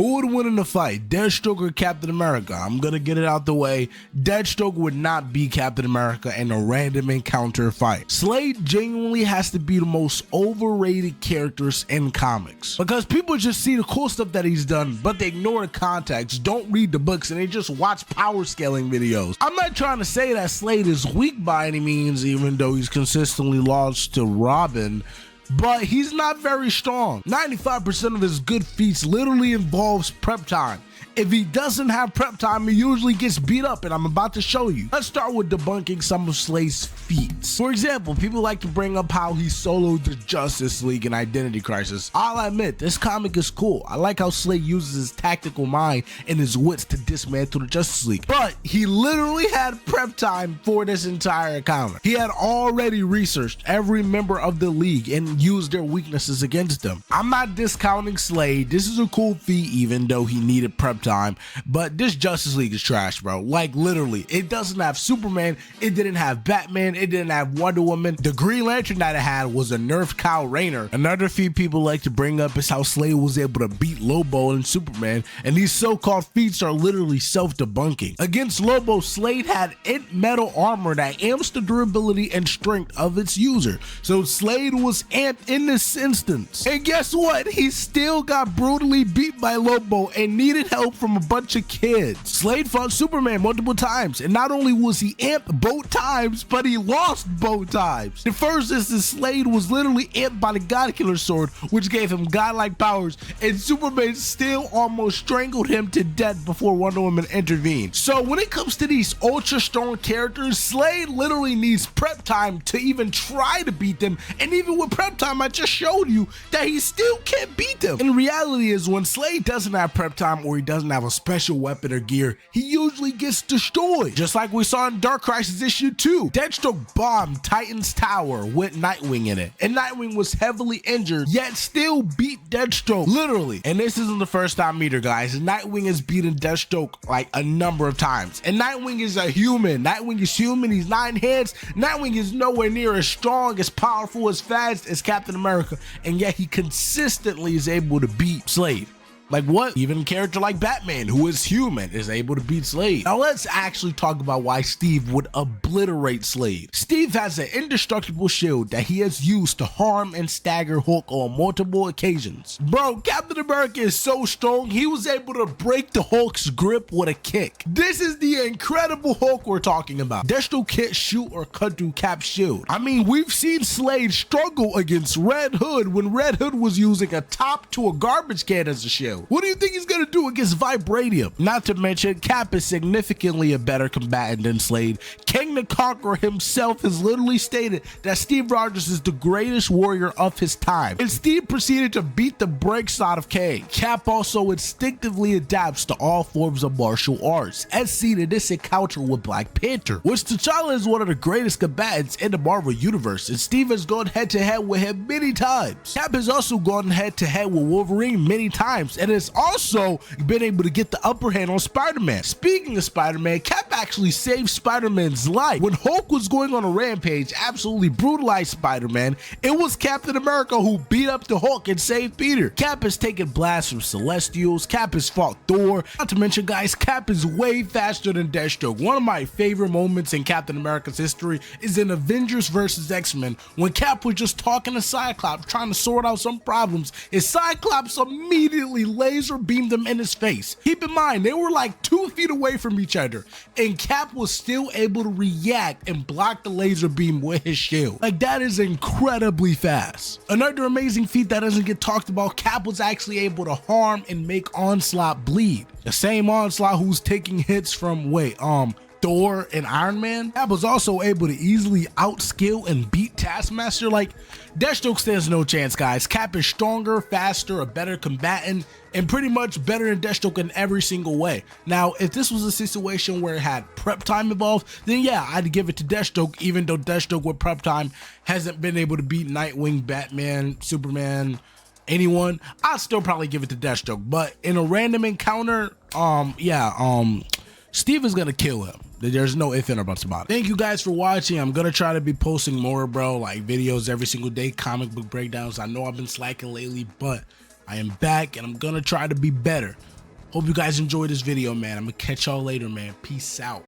Who would win in a fight, Deathstroke or Captain America? I'm gonna get it out the way. Deathstroke would not beat Captain America in a random encounter fight. Slade genuinely has to be the most overrated characters in comics because people just see the cool stuff that he's done, but they ignore the context, don't read the books, and they just watch power scaling videos. I'm not trying to say that Slade is weak by any means, even though he's consistently lost to Robin, but he's not very strong. 95% of his good feats literally involves prep time. If he doesn't have prep time, he usually gets beat up, and I'm about to show you. Let's start with debunking some of Slade's feats. For example, people like to bring up how he soloed the Justice League in Identity Crisis. I'll admit, this comic is cool. I like how Slade uses his tactical mind and his wits to dismantle the Justice League, but he literally had prep time for this entire comic. He had already researched every member of the league and used their weaknesses against them. I'm not discounting Slade. This is a cool feat, even though he needed prep time, but this Justice League is trash, bro. Like, literally, it doesn't have Superman, it didn't have Batman, it didn't have Wonder Woman. The Green Lantern that it had was a nerfed Kyle Rayner. Another feat people like to bring up is how Slade was able to beat Lobo and Superman, and these so-called feats are literally self-debunking. Against Lobo, Slade had int metal armor that amps the durability and strength of its user, so Slade was amped in this instance. And guess what? He still got brutally beat by Lobo and needed help from a bunch of kids. Slade fought Superman multiple times, and not only was he amped both times, but he lost both times. The first instance, Slade was literally amped by the God Killer sword, which gave him godlike powers, and Superman still almost strangled him to death before Wonder Woman intervened. So when it comes to these ultra strong characters, Slade literally needs prep time to even try to beat them, and even with prep time, I just showed you that he still can't beat them. And the reality is, when Slade doesn't have prep time or he doesn't have a special weapon or gear, he usually gets destroyed, just like we saw in Dark Crisis issue 2. Deathstroke bombed Titan's tower with Nightwing in it, and Nightwing was heavily injured, yet still beat Deathstroke, literally. And this isn't the first time either, guys. Nightwing has beaten Deathstroke like a number of times, and Nightwing is a human. Nightwing is human, he's 9 heads. Nightwing is nowhere near as strong, as powerful, as fast as Captain America, and yet he consistently is able to beat Slade. Like, what? Even a character like Batman, who is human, is able to beat Slade. Now let's actually talk about why Steve would obliterate Slade. Steve has an indestructible shield that he has used to harm and stagger Hulk on multiple occasions. Bro, Captain America is so strong, he was able to break the Hulk's grip with a kick. This is the Incredible Hulk we're talking about. Deathstroke can't shoot or cut through Cap's shield. I mean, we've seen Slade struggle against Red Hood when Red Hood was using a top to a garbage can as a shield. What do you think he's gonna do against Vibranium? Not to mention, Cap is significantly a better combatant than Slade. King the Conqueror himself has literally stated that Steve Rogers is the greatest warrior of his time, and Steve proceeded to beat the brakes out of King. Cap also instinctively adapts to all forms of martial arts, as seen in this encounter with Black Panther, which T'Challa is one of the greatest combatants in the Marvel Universe, and Steve has gone head to head with him many times. Cap has also gone head to head with Wolverine many times, and has also been able to get the upper hand on Spider-Man. Speaking of Spider-Man, Cap actually saved Spider-Man's life. When Hulk was going on a rampage, absolutely brutalized Spider-Man, it was Captain America who beat up the Hulk and saved Peter. Cap has taken blasts from Celestials, Cap has fought Thor. Not to mention, guys, Cap is way faster than Deathstroke. One of my favorite moments in Captain America's history is in Avengers vs. X-Men, when Cap was just talking to Cyclops, trying to sort out some problems, and Cyclops immediately laser beamed them in his face. Keep in mind, they were like 2 feet away from each other, and Cap was still able to react and block the laser beam with his shield. Like, that is incredibly fast. Another amazing feat that doesn't get talked about, Cap was actually able to harm and make Onslaught bleed. The same Onslaught who's taking hits from, Thor and Iron Man. Cap was also able to easily outskill and beat Taskmaster. Like, Deathstroke stands no chance, guys. Cap is stronger, faster, a better combatant, and pretty much better than Deathstroke in every single way. Now, if this was a situation where it had prep time involved, then yeah, I'd give it to Deathstroke, even though Deathstroke with prep time hasn't been able to beat Nightwing, Batman, Superman, anyone. I'd still probably give it to Deathstroke. But in a random encounter, Steve is gonna kill him. There's no ifs and buts about it. Thank you guys for watching. I'm gonna try to be posting more, bro, like videos every single day, comic book breakdowns. I know I've been slacking lately, but I am back and I'm gonna try to be better. Hope you guys enjoyed this video, man. I'm gonna catch y'all later, man. Peace out.